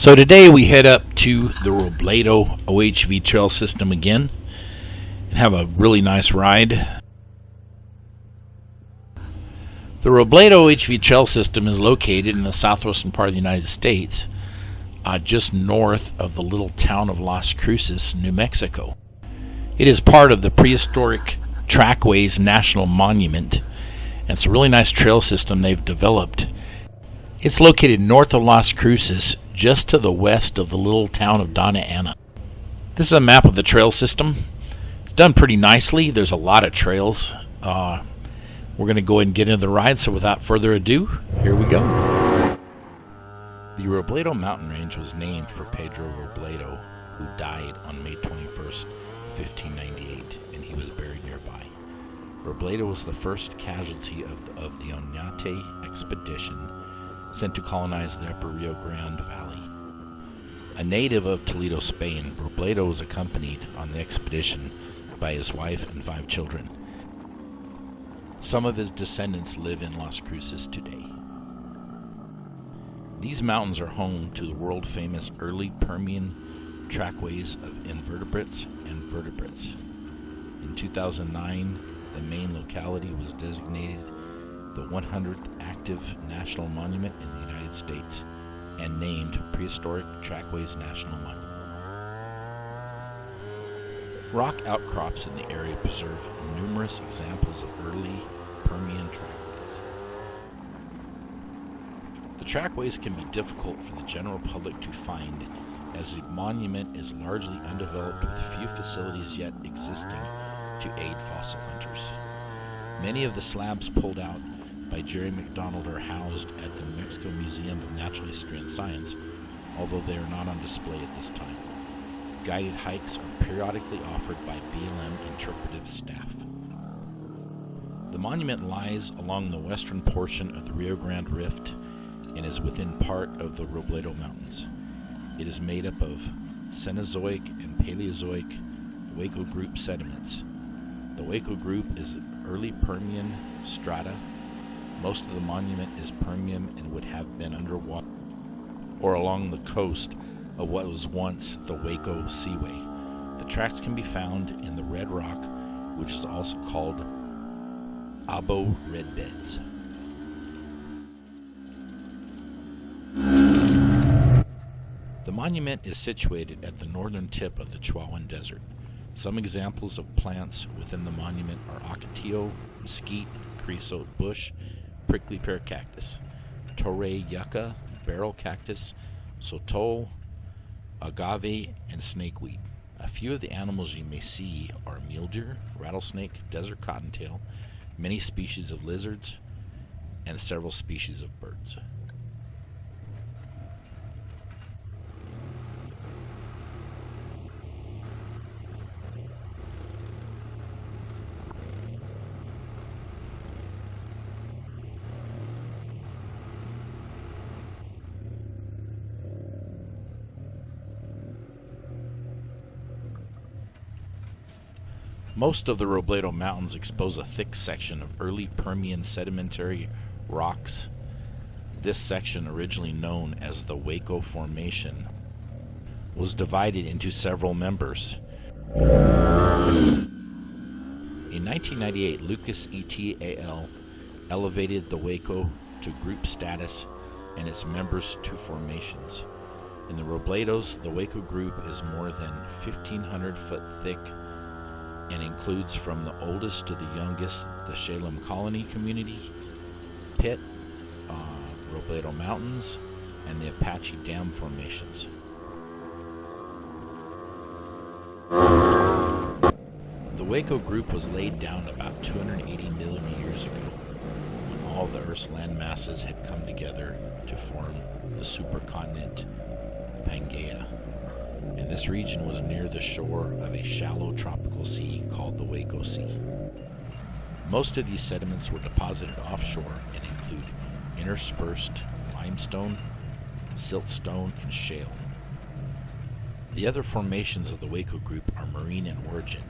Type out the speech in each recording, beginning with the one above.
So today we head up to the Robledo OHV trail system again and have a really nice ride. The Robledo OHV trail system is located in the southwestern part of the United States, just north of the little town of Las Cruces, New Mexico. It is part of the Prehistoric Trackways National Monument, and it's a really nice trail system they've developed. It's located north of Las Cruces, just to the west of the little town of Donna Ana. This is a map of the trail system. It's done pretty nicely. There's a lot of trails. We're going to go ahead and get into the ride, so without further ado, here we go. The Robledo Mountain Range was named for Pedro Robledo, who died on May 21st, 1598, and he was buried nearby. Robledo was the first casualty of the Oñate expedition sent to colonize the upper Rio Grande Valley. A native of Toledo, Spain, Robledo was accompanied on the expedition by his wife and 5 children. Some of his descendants live in Las Cruces today. These mountains are home to the world-famous early Permian trackways of invertebrates and vertebrates. In 2009, the main locality was designated the 100th active national monument in the United States and named Prehistoric Trackways National Monument. Rock outcrops in the area preserve numerous examples of early Permian trackways. The trackways can be difficult for the general public to find, as the monument is largely undeveloped with few facilities yet existing to aid fossil hunters. Many of the slabs pulled out by Jerry McDonald are housed at the New Mexico Museum of Natural History and Science, although they are not on display at this time. Guided hikes are periodically offered by BLM interpretive staff. The monument lies along the western portion of the Rio Grande Rift and is within part of the Robledo Mountains. It is made up of Cenozoic and Paleozoic Waco Group sediments. The Waco Group is early Permian strata. Most of the monument is Permian and would have been underwater or along the coast of what was once the Waco Seaway. The tracks can be found in the Red Rock, which is also called Abo Red Beds. The monument is situated at the northern tip of the Chihuahuan Desert. Some examples of plants within the monument are ocotillo, mesquite, creosote bush, prickly pear cactus, torrey yucca, barrel cactus, sotol, agave, and snakeweed. A few of the animals you may see are mule deer, rattlesnake, desert cottontail, many species of lizards, and several species of birds. Most of the Robledo Mountains expose a thick section of early Permian sedimentary rocks. This section, originally known as the Waco Formation, was divided into several members. In 1998, Lucas et al. Elevated the Waco to group status and its members to formations. In the Robledos, the Waco group is more than 1,500 foot thick and includes from the oldest to the youngest the Shalem Colony Community, Pitt, Robledo Mountains, and the Apache Dam formations. The Waco group was laid down about 280 million years ago, when all the Earth's land masses had come together to form the supercontinent Pangaea. And this region was near the shore of a shallow tropical sea called the Waco Sea. Most of these sediments were deposited offshore and include interspersed limestone, siltstone, and shale. The other formations of the Waco group are marine in origin,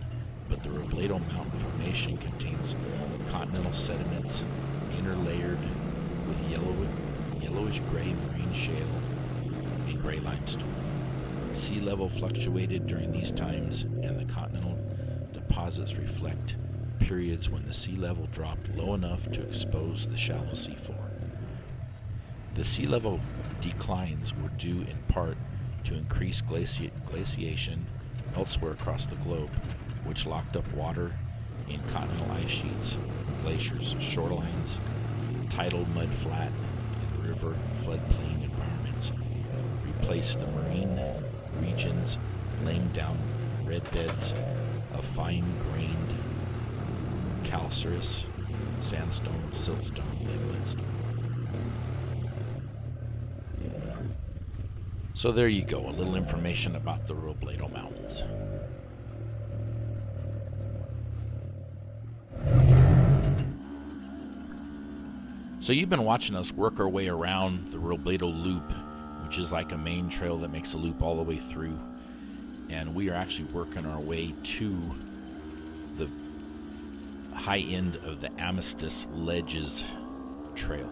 but the Robledo Mountain Formation contains continental sediments interlayered with yellowish gray marine shale and gray gray limestone. Sea level fluctuated during these times, and the continental deposits reflect periods when the sea level dropped low enough to expose the shallow seafloor. The sea level declines were due in part to increased glaciation elsewhere across the globe, which locked up water in continental ice sheets, glaciers, shorelines, tidal mud flat, and river floodplain environments, replaced the marine regions, laying down red beds of fine-grained calcareous sandstone, siltstone, and mudstone. So there you go, a little information about the Robledo Mountains. So you've been watching us work our way around the Robledo Loop, which is like a main trail that makes a loop all the way through. And we are actually working our way to the high end of the Amatista Ledges Trail.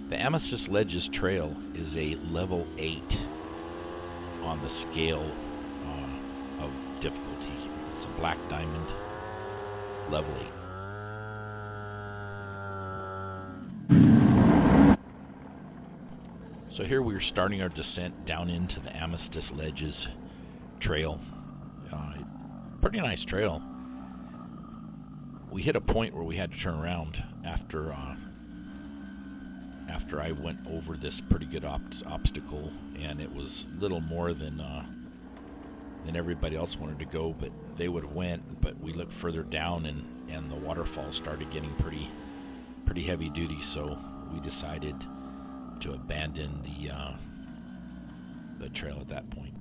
The Amatista Ledges Trail is a level 8 on the scale of difficulty. It's a black diamond, level 8. So here we're starting our descent down into the Amatista Ledges Trail. Pretty nice trail. We hit a point where we had to turn around after I went over this pretty good obstacle, and it was little more than everybody else wanted to go, but they would have went. But we looked further down, and the waterfall started getting pretty heavy duty, so we decided to abandon the trail at that point.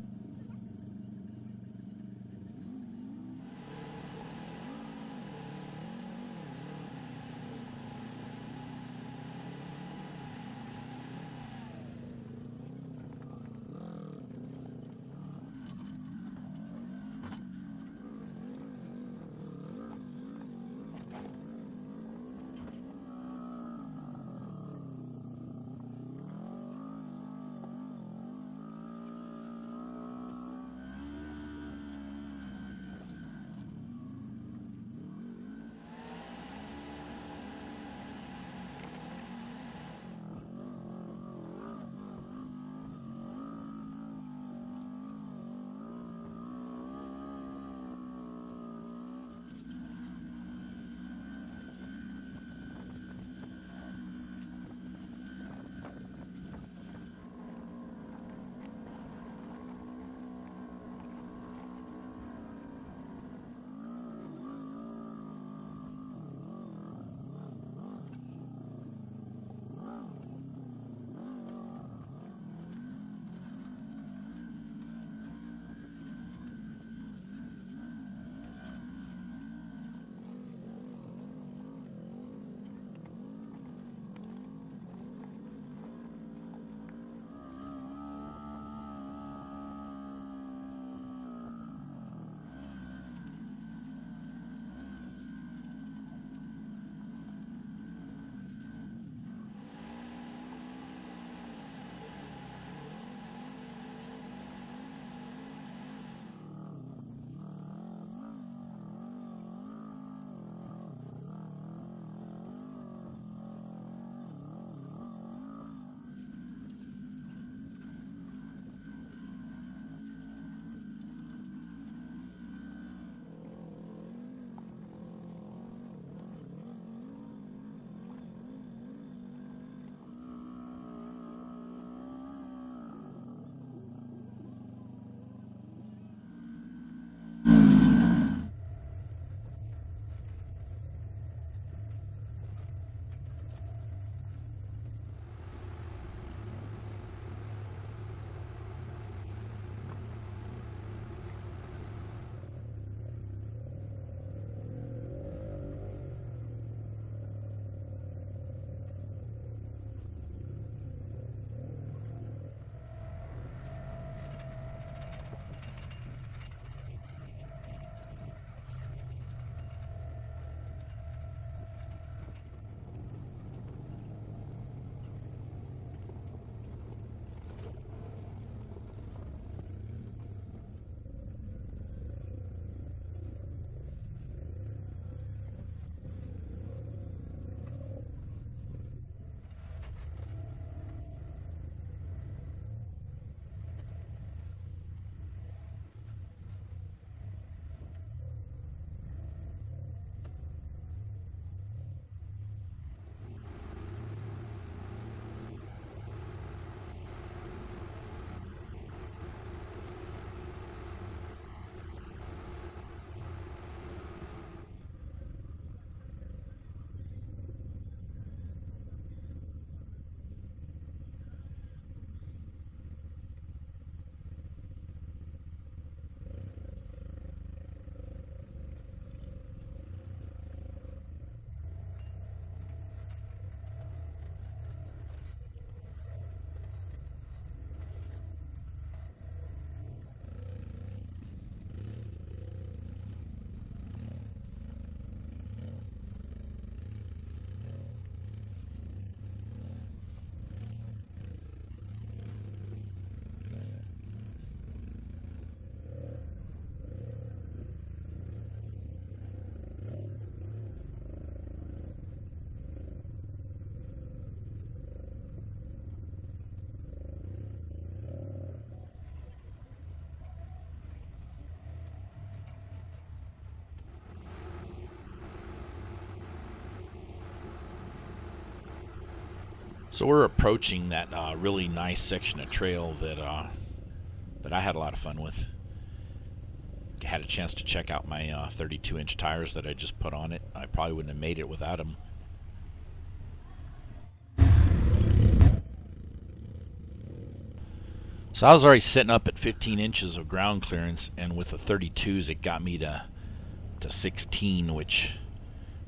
So we're approaching that really nice section of trail that I had a lot of fun with. Had a chance to check out my 32-inch tires that I just put on it. I probably wouldn't have made it without them. So I was already sitting up at 15 inches of ground clearance, and with the 32s it got me to 16, which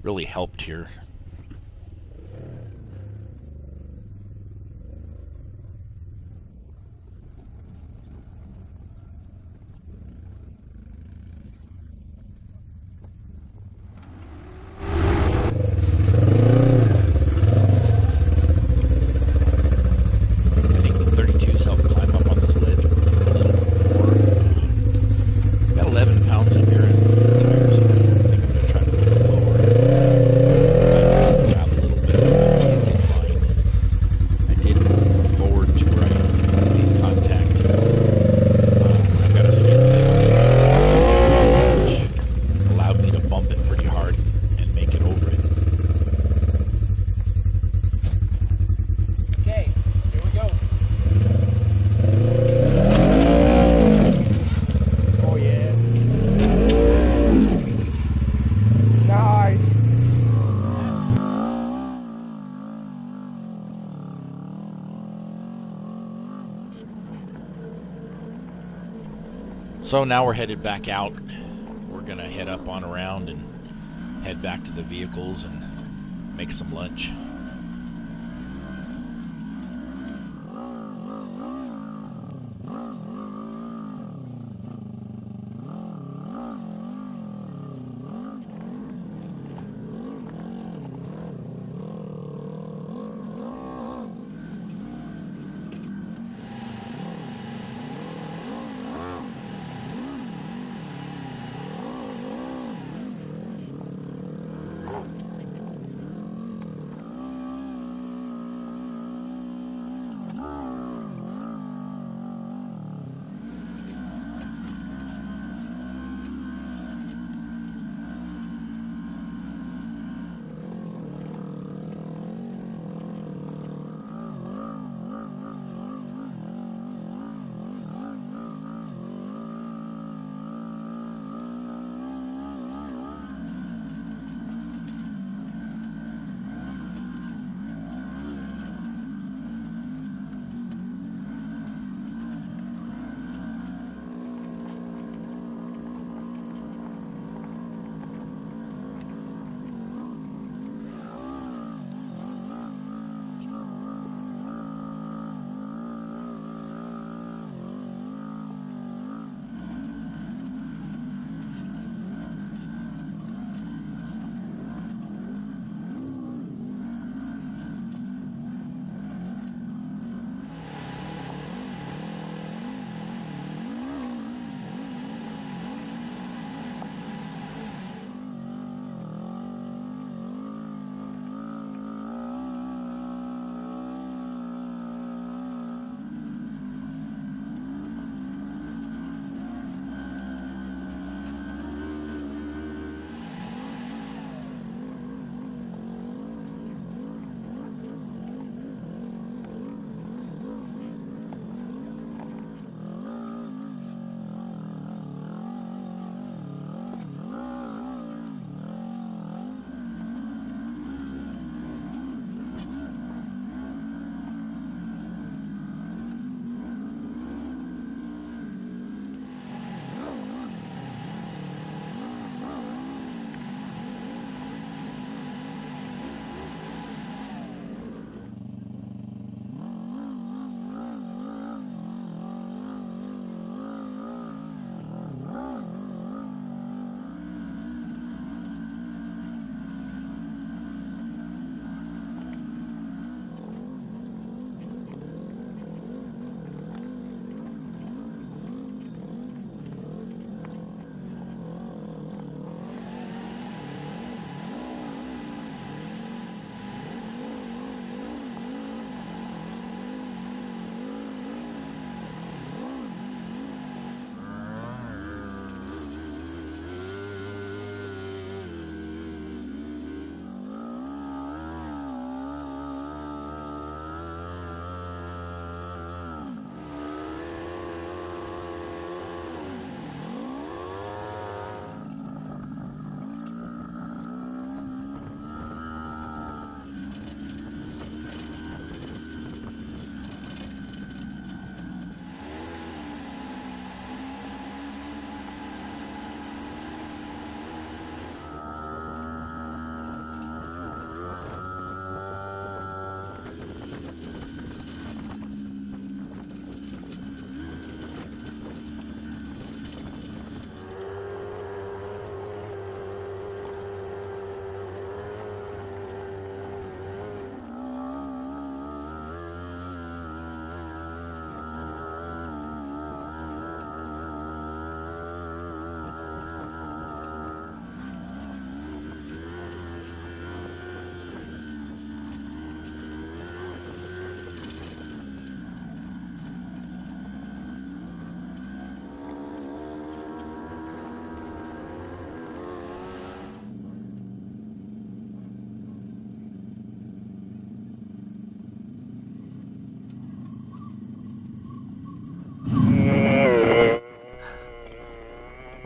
really helped here. So now we're headed back out. We're gonna head up on around and head back to the vehicles and make some lunch.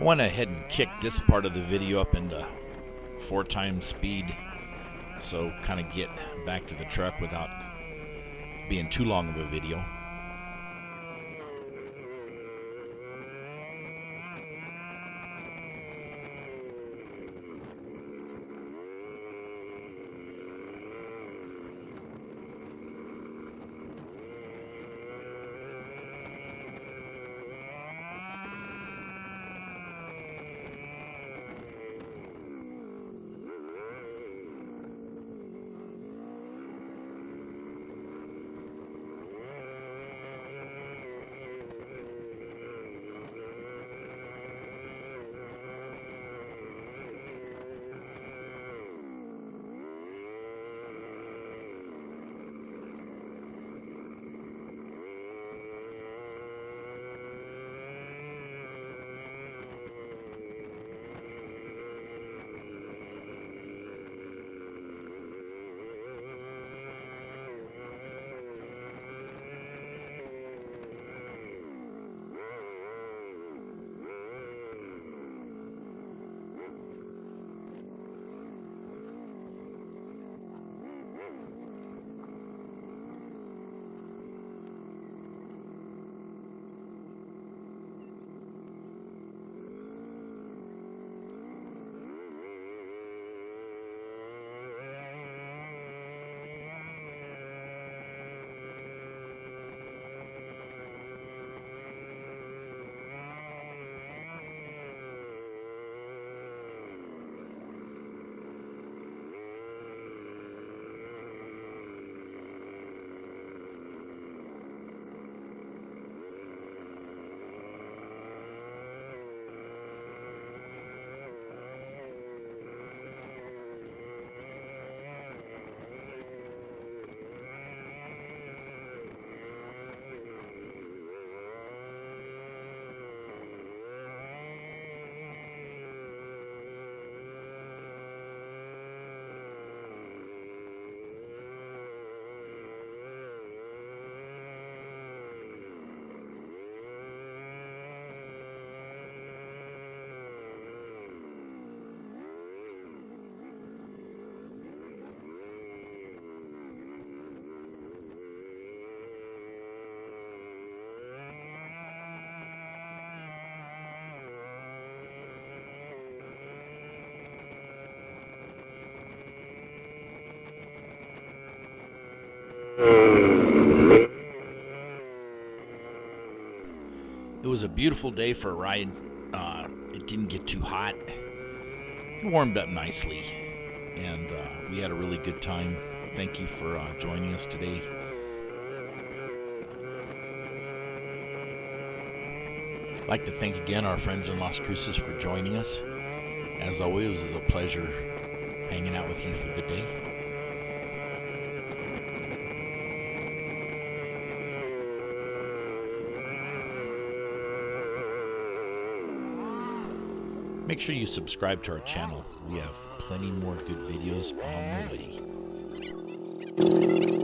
I went ahead and kicked this part of the video up into 4 times speed, so kind of get back to the truck without being too long of a video. It was a beautiful day for a ride. It didn't get too hot. It warmed up nicely, and we had a really good time. Thank you for joining us today. I'd like to thank again our friends in Las Cruces for joining us. As always, it was a pleasure hanging out with you for the day. Make sure you subscribe to our channel. We have plenty more good videos on the way.